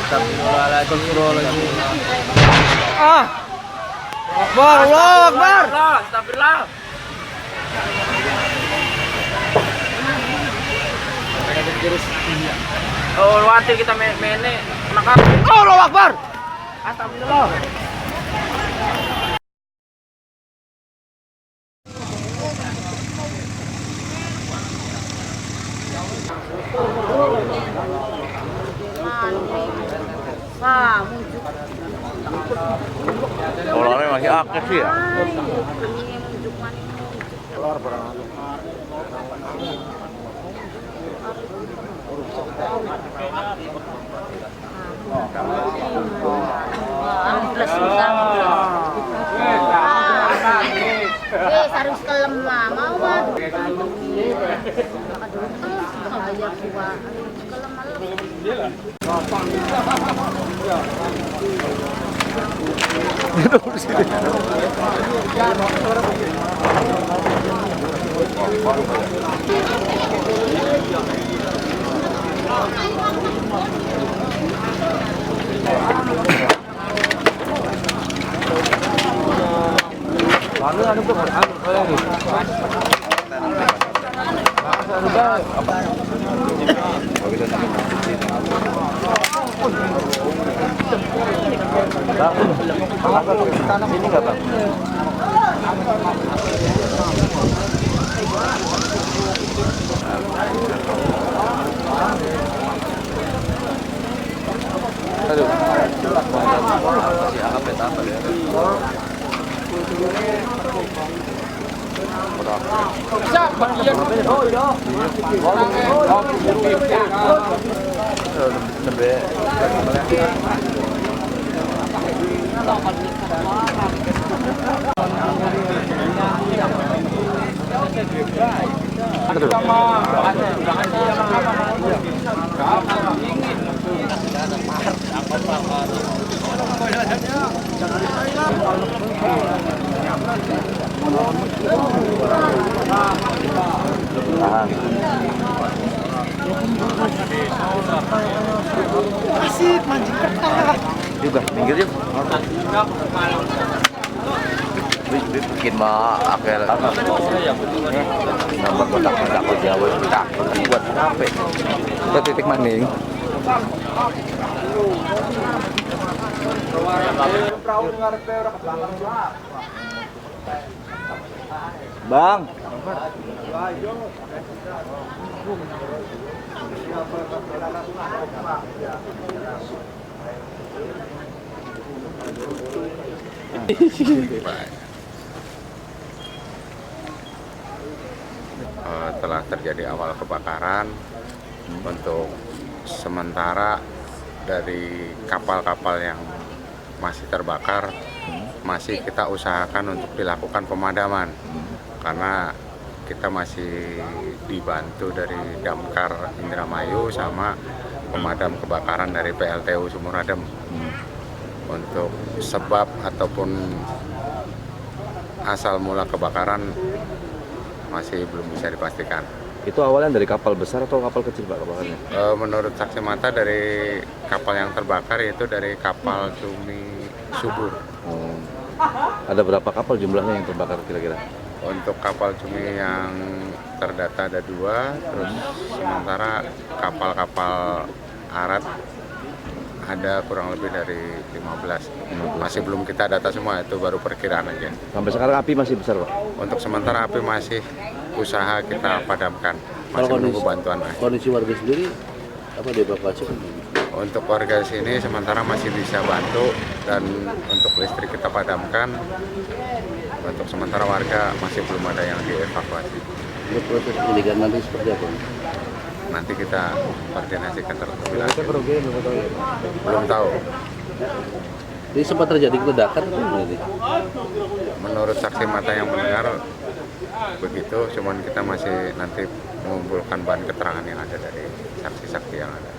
Astagfirullahaladzim. Ah! Akbar, Allahu Akbar. Astagfirullah. Oh, watir kita mene. Allahu Akbar. Astagfirullah. Orangnya masih aktif sih ya. Harus kelemah mau mah. Sini nggak bang? Aduh, masih apa ya? Asik mancing ketat. Juga minggir yuk. Bikin mah akhir nambah kotak-kotak Jawa tak buat apa? Kita titik maning. Bang. Telah terjadi awal kebakaran. Untuk sementara dari kapal-kapal yang masih terbakar masih kita usahakan untuk dilakukan pemadaman karena kita masih dibantu dari Damkar Indramayu sama pemadam kebakaran dari PLTU Sumur Adem. Untuk sebab ataupun asal mula kebakaran masih belum bisa dipastikan. Itu awalnya dari kapal besar atau kapal kecil Pak kebakarnya? Menurut saksi mata dari kapal yang terbakar itu dari kapal Cumi Subur. Ada berapa kapal jumlahnya yang terbakar kira-kira? Untuk kapal Cumi yang terdata ada 2, terus sementara kapal-kapal Arat ada kurang lebih dari 15. Masih belum kita data semua, itu baru perkiraan aja. Sampai sekarang api masih besar Pak? Untuk sementara api masih usaha kita padamkan, masih menunggu bantuan. Kondisi warga sendiri apa dievakuasi? Untuk warga sini sementara masih bisa bantu dan untuk listrik kita padamkan. Untuk sementara warga masih belum ada yang dievakuasi. Untuk proses penyelidikan nanti seperti apa? Nanti kita koordinasikan terlebih lanjut. Belum tahu. Ini sempat terjadi ledakan atau ini? Menurut saksi mata yang mendengar begitu, cuman kita masih nanti mengumpulkan bahan keterangan yang ada dari saksi-saksi yang ada.